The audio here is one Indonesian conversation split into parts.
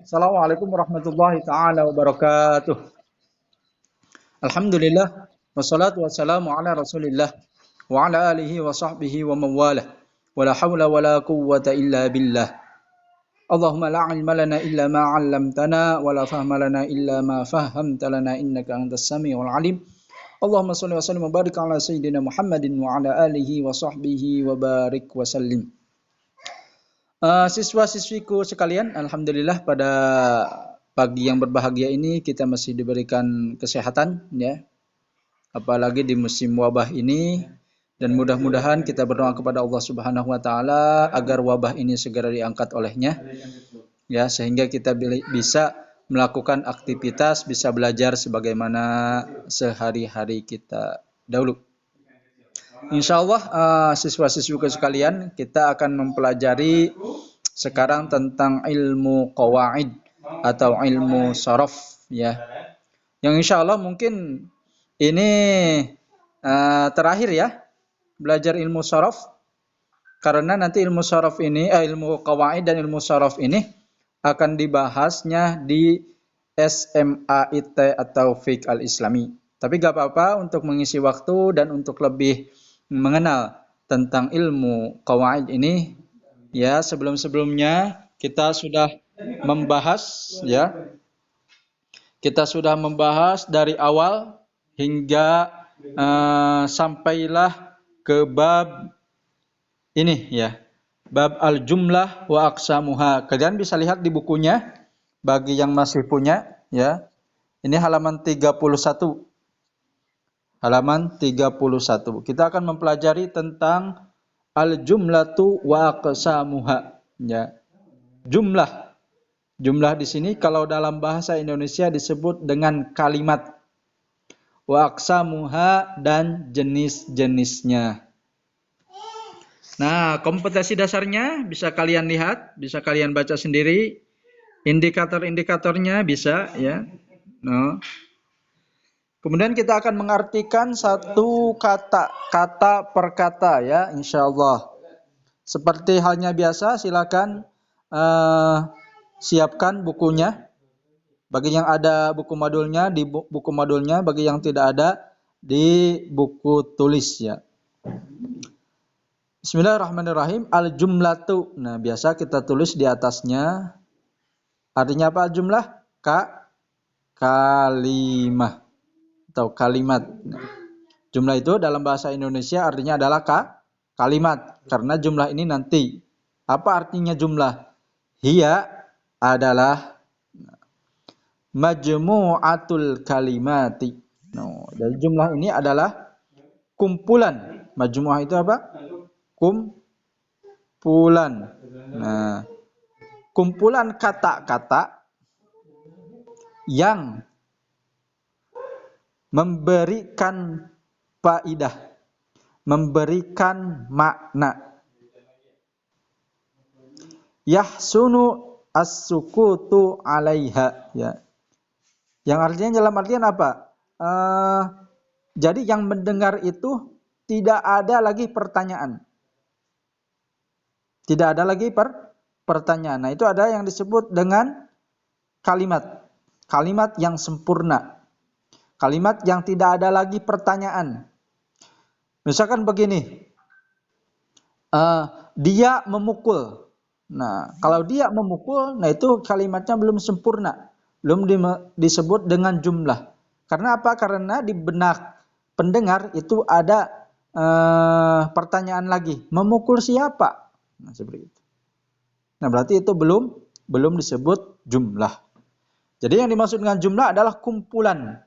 Assalamualaikum warahmatullahi taala wabarakatuh. Alhamdulillah wassalatu wassalamu ala Rasulillah wa ala alihi wa sahbihi wa mawalah. Wala haula wala quwwata illa billah. Allahumma la ilma lana illa ma 'allamtana wa la fahma lana illa ma fahhamta lana innaka antas samiul alim. Allahumma shalli wa sallim wa barik ala sayyidina Muhammadin wa ala alihi wa sahbihi wa barik wa sallim. Siswa-siswiku sekalian, alhamdulillah pada pagi yang berbahagia ini kita masih diberikan kesehatan ya, apalagi di musim wabah ini, dan mudah-mudahan kita berdoa kepada Allah Subhanahu wa taala agar wabah ini segera diangkat olehnya ya, sehingga kita bisa melakukan aktivitas, bisa belajar sebagaimana sehari-hari kita dahulu. Insyaallah siswa-siswiku sekalian, kita akan mempelajari sekarang tentang ilmu qawaid atau ilmu sharaf ya. Yang insyaallah mungkin ini terakhir ya belajar ilmu sharaf, karena nanti ilmu sharaf ini ilmu qawaid dan ilmu sharaf ini akan dibahasnya di SMAIT atau Fiqh Al-Islami. Tapi gak apa-apa untuk mengisi waktu dan untuk lebih mengenal tentang ilmu qawaid ini ya, sebelum-sebelumnya kita sudah membahas ya. Kita sudah membahas dari awal hingga sampailah ke bab ini ya. Bab al-jumlah wa aqsamuha. Kalian bisa lihat di bukunya bagi yang masih punya ya. Ini halaman 31. Halaman 31. Kita akan mempelajari tentang al-jumlatu wa aqsamuha ya. Jumlah. Jumlah di sini kalau dalam bahasa Indonesia disebut dengan kalimat. Wa aqsamuha dan jenis-jenisnya. Nah, kompetensi dasarnya bisa kalian lihat, bisa kalian baca sendiri. Indikator-indikatornya bisa ya. No. Kemudian kita akan mengartikan satu kata per kata ya, insyaallah. Seperti halnya biasa, silakan siapkan bukunya. Bagi yang ada buku modulnya di buku modulnya, bagi yang tidak ada di buku tulis ya. Bismillahirrahmanirrahim. Al-jumlatu. Nah, biasa kita tulis di atasnya. Artinya apa al-jumlah? Kalimah atau kalimat. Jumlah itu dalam bahasa Indonesia artinya adalah kalimat, karena jumlah ini nanti. Apa artinya jumlah? Hiya adalah majmu'atul kalimati. No, dari jumlah ini adalah kumpulan. Majmu'ah itu apa? Kumpulan. Nah, kumpulan kata-kata yang memberikan faidah, memberikan makna. Yahsunu as-sukutu 'alaiha ya. Yang artinya dalam artian apa? Jadi yang mendengar itu tidak ada lagi pertanyaan. Tidak ada lagi pertanyaan. Nah, itu ada yang disebut dengan kalimat. Kalimat yang sempurna. Kalimat yang tidak ada lagi pertanyaan. Misalkan begini, dia memukul. Nah, kalau dia memukul, nah itu kalimatnya belum sempurna. Belum disebut dengan jumlah. Karena apa? Karena di benak pendengar itu ada pertanyaan lagi. Memukul siapa? Nah, seperti itu. Nah, berarti itu belum disebut jumlah. Jadi yang dimaksud dengan jumlah adalah kumpulan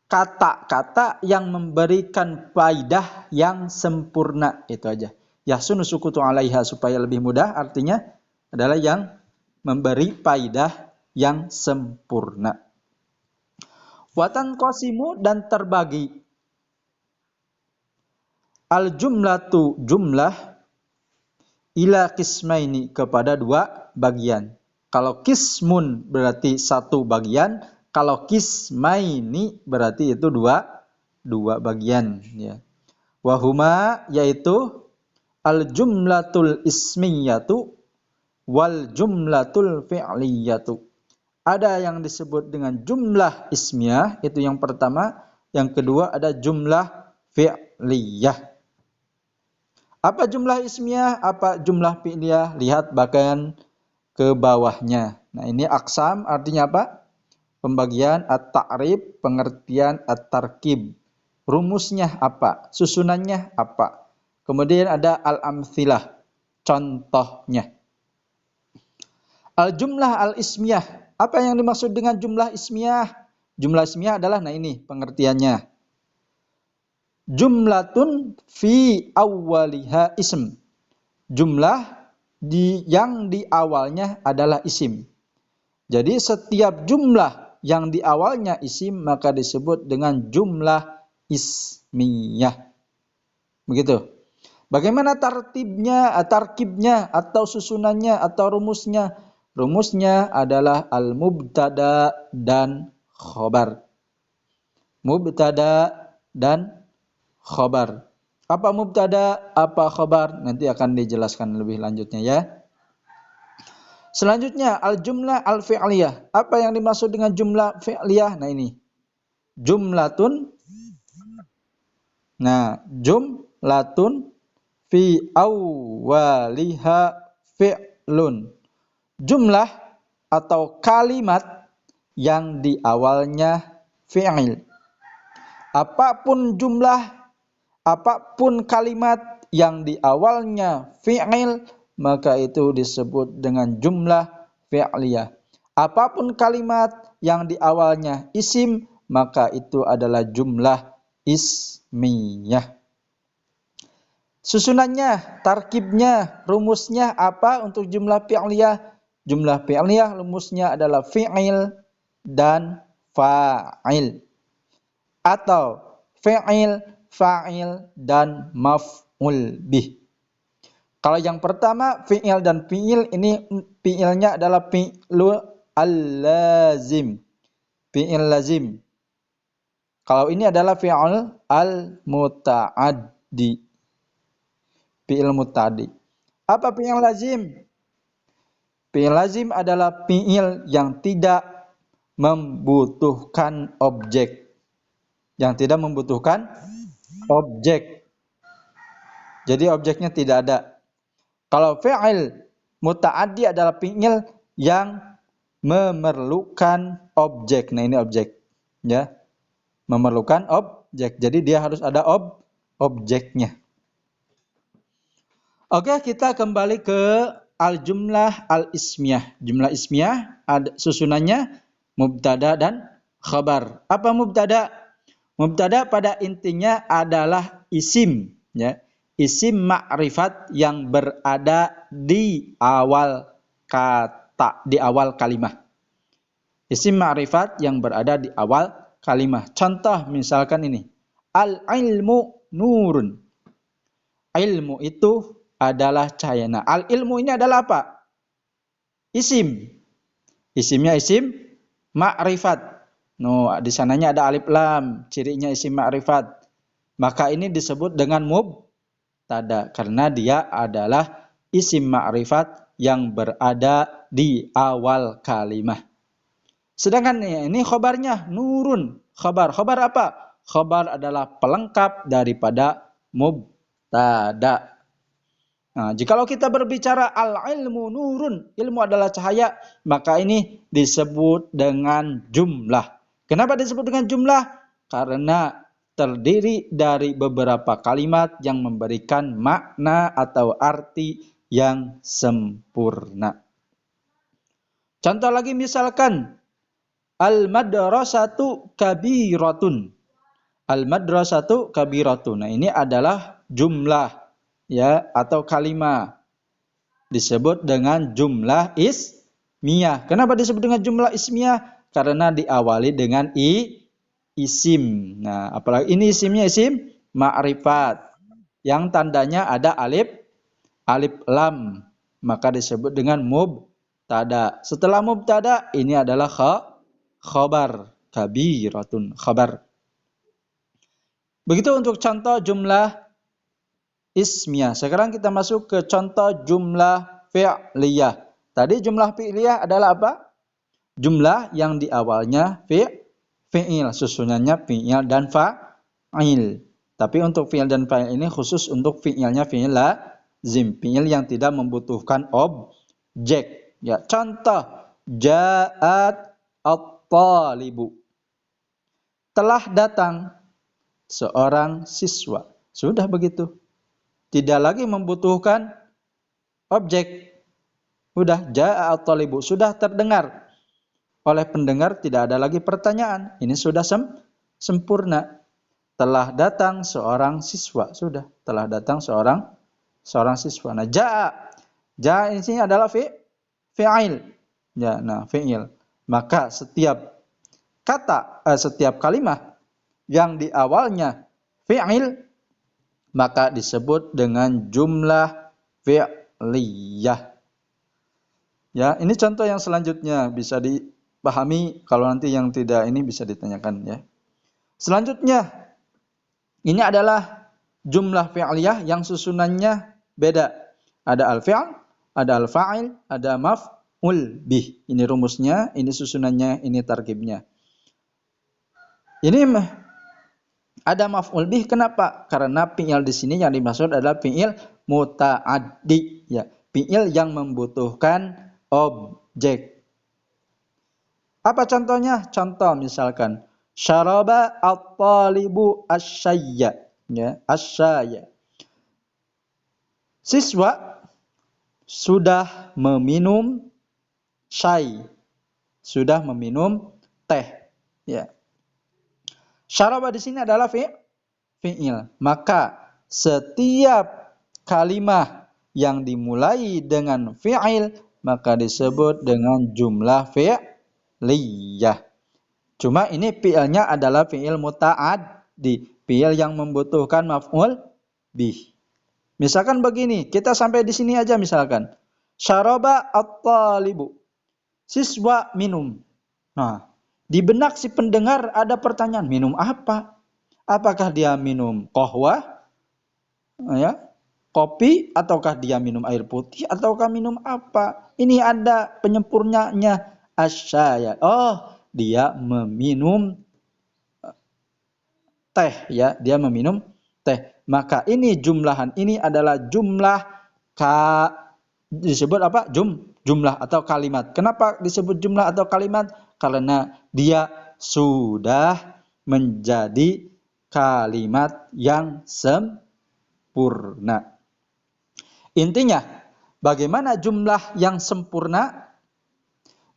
kata-kata yang memberikan faidah yang sempurna, itu aja. Yahsunu sukutu 'alaiha, supaya lebih mudah artinya adalah yang memberi faidah yang sempurna. Watan qasimu, dan terbagi. Al jumlatu, jumlah, ila qismaini, kepada dua bagian. Kalau qismun berarti satu bagian, kalau qismaini berarti itu dua bagian ya. Wahuma, yaitu al jumlatul ismiyatu, wal jumlatul fi'liyatu. Ada yang disebut dengan jumlah ismiyah, itu yang pertama. Yang kedua ada jumlah fi'liyah. Apa jumlah ismiyah, apa jumlah fi'liyah? Lihat bagian ke bawahnya. Nah, ini aqsam artinya apa? Pembagian at-ta'rif, pengertian at-tarkib. Rumusnya apa? Susunannya apa? Kemudian ada al-amthilah, contohnya. Al-jumlah al-ismiyah. Apa yang dimaksud dengan jumlah ismiyah? Jumlah ismiyah adalah, nah ini pengertiannya. Jumlatun fi awwaliha ism. Jumlah yang di awalnya adalah isim. Jadi setiap jumlah yang di awalnya isim maka disebut dengan jumlah ismiyah. Begitu. Bagaimana tarkibnya atau susunannya atau rumusnya? Rumusnya adalah al-mubtada dan khobar. Mubtada dan khobar. Apa mubtada, apa khobar? Nanti akan dijelaskan lebih lanjutnya ya. Selanjutnya al-jumlah al-fi'liyah. Apa yang dimaksud dengan jumlah fi'liyah? Nah ini. Jumlatun. Nah, jumlatun fi awwaliha fi'lun. Jumlah atau kalimat yang di awalnya fi'il. Apapun jumlah, apapun kalimat yang di awalnya fi'il, maka itu disebut dengan jumlah fi'liyah. Apapun kalimat yang di awalnya isim, maka itu adalah jumlah ismiyah. Susunannya, tarkibnya, rumusnya apa untuk jumlah fi'liyah? Jumlah fi'liyah rumusnya adalah fi'il dan fa'il. Atau fi'il, fa'il, dan maf'ul bih. Kalau yang pertama, fi'il dan fi'il, ini fi'ilnya adalah fi'lu al-lazim. Fi'il lazim. Kalau ini adalah fi'il al-muta'addi. Fi'il muta'addi. Apa fi'il lazim? Fi'il lazim adalah fi'il yang tidak membutuhkan objek. Yang tidak membutuhkan objek. Jadi objeknya tidak ada. Kalau fi'il muta'addi adalah fi'il yang memerlukan objek. Nah, ini objek, ya. Memerlukan objek. Jadi dia harus ada objeknya. Oke, kita kembali ke al-jumlah al-ismiyah. Jumlah ismiyah ada susunannya mubtada dan khabar. Apa mubtada? Mubtada pada intinya adalah isim, ya. Isim ma'rifat yang berada di awal kata, di awal kalimah. Isim ma'rifat yang berada di awal kalimah. Contoh misalkan ini. Al-ilmu nurun. Ilmu itu adalah cahaya. Nah, al-ilmu ini adalah apa? Isim. Isimnya isim ma'rifat. No, di sananya ada alif lam, cirinya isim ma'rifat. Maka ini disebut dengan mubtada karena dia adalah isim ma'rifat yang berada di awal kalimah. Sedangkan ini khobarnya nurun. Khobar apa? Khobar adalah pelengkap daripada mubtada. Nah, jikalau kita berbicara al-ilmu nurun, ilmu adalah cahaya, maka ini disebut dengan jumlah. Kenapa disebut dengan jumlah? Karena terdiri dari beberapa kalimat yang memberikan makna atau arti yang sempurna. Contoh lagi misalkan, al-madrasatu kabiratun. Al-madrasatu kabiratun. Nah, ini adalah jumlah, ya, atau kalimat disebut dengan jumlah ismiyah. Kenapa disebut dengan jumlah ismiyah? Karena diawali dengan isim. Nah, apalagi ini isimnya isim ma'rifat yang tandanya ada alif lam, maka disebut dengan mubtada. Setelah mubtada ini adalah khabar, kabiratun, khabar. Begitu untuk contoh jumlah ismiyah. Sekarang kita masuk ke contoh jumlah fi'liyah. Tadi jumlah fi'liyah adalah apa? Jumlah yang di awalnya fi'il, susunannya fi'il dan fa'il. Tapi untuk fi'il dan fa'il ini khusus untuk fi'ilnya fi'il lazim, fi'il yang tidak membutuhkan objek. Ya, contoh ja'at at-talibu. Telah datang seorang siswa. Sudah begitu. Tidak lagi membutuhkan objek. Sudah ja'a at-talibu, sudah terdengar oleh pendengar, tidak ada lagi pertanyaan. Ini sudah sempurna. Telah datang seorang siswa, sudah. Telah datang seorang siswa. Nah, ja'a ini adalah fi'il. Ya, nah, fi'il. Maka setiap kalimat yang di awalnya fi'il maka disebut dengan jumlah fi'liyah. Ya, ini contoh yang selanjutnya bisa dipahami, kalau nanti yang tidak ini bisa ditanyakan ya. Selanjutnya ini adalah jumlah fi'liyah yang susunannya beda. Ada al-fi'l, ada al-fa'il, ada maf'ul bih. Ini rumusnya, ini susunannya, ini tarkibnya. Ini ada maf'ul bih, kenapa? Karena fi'il di sini yang dimaksud adalah fi'il muta'addi, ya, fi'il yang membutuhkan objek. Apa contohnya? Contoh misalkan syaraba at-talibu asy-syayya, ya, asy-syayya. Siswa sudah meminum syai, sudah meminum teh, ya. Syaraba di sini adalah fi'il. Maka setiap kalimat yang dimulai dengan fi'il maka disebut dengan jumlah fi'liyah. Cuma ini fi'ilnya adalah fi'il muta'addi, fi'il yang membutuhkan maf'ul bih. Misalkan begini, kita sampai di sini aja misalkan. Syaraba at-talibu. Siswa minum. Nah, di benak si pendengar ada pertanyaan, minum apa? Apakah dia minum qahwa? Ya, kopi, ataukah dia minum air putih, ataukah minum apa? Ini ada penyempurnanya, asy-syaya. Oh, dia meminum teh, ya, dia meminum teh. Maka ini jumlahan ini adalah jumlah disebut apa? Jumlah atau kalimat. Kenapa disebut jumlah atau kalimat? Karena dia sudah menjadi kalimat yang sempurna. Intinya, bagaimana jumlah yang sempurna?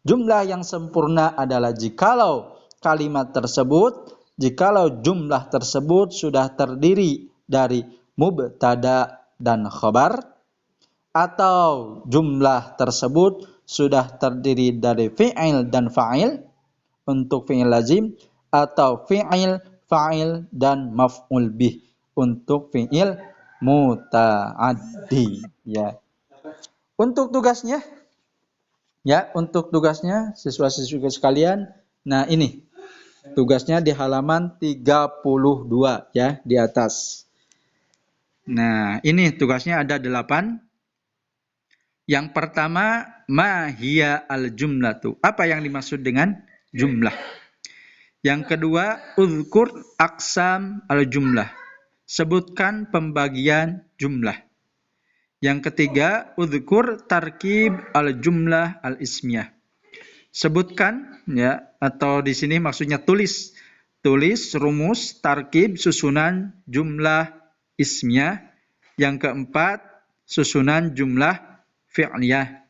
Jumlah yang sempurna adalah jikalau kalimat tersebut, jikalau jumlah tersebut sudah terdiri dari mubtada dan khabar, atau jumlah tersebut sudah terdiri dari fi'il dan fa'il untuk fi'il lazim, atau fi'il, fa'il, dan maf'ul bih untuk fi'il muta'addi. Ya. Untuk tugasnya, siswa-siswi sekalian, nah ini tugasnya di halaman 32 ya, di atas. Nah, ini tugasnya ada 8. Yang pertama, ma hiya al-jumlatu. Apa yang dimaksud dengan jumlah? Yang kedua, uzkur aqsam al-jumlah. Sebutkan pembagian jumlah. Yang ketiga, uzkur tarkib al-jumlah al-ismiyah. Sebutkan, ya, atau di sini maksudnya tulis rumus tarkib susunan jumlah ismiyah. Yang keempat, susunan jumlah fi'liyah.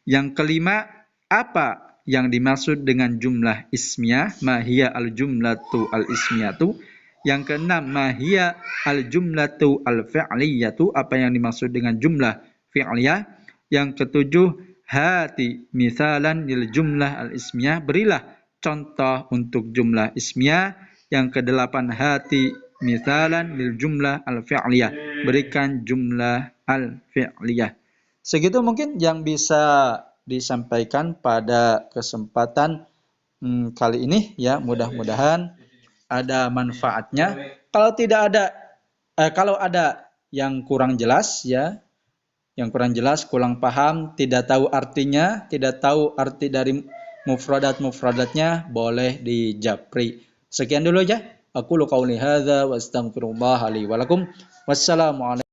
Yang kelima, apa yang dimaksud dengan jumlah ismiyah? Ma hiya al-jumlatu al-ismiyatu. Yang keenam, ma hiya al-jumlatu al-fi'liyatu. Apa yang dimaksud dengan jumlah fi'liyah? Yang ketujuh, hati misalan lil jumlah al-ismiyah. Berilah contoh untuk jumlah ismiyah. Yang kedelapan, hati misalan lil jumlah al-fi'liyah. Berikan jumlah al-fi'liyah. Segitu mungkin yang bisa disampaikan pada kesempatan kali ini ya, mudah-mudahan ada manfaatnya. Kalau tidak ada kalau ada yang kurang jelas ya, yang kurang jelas, kurang paham, tidak tahu artinya, tidak tahu arti dari mufradatnya, boleh dijapri. Sekian dulu aja. Aku qauli hadza wa astaghfirullah li wa lakum. Wassalamualaikum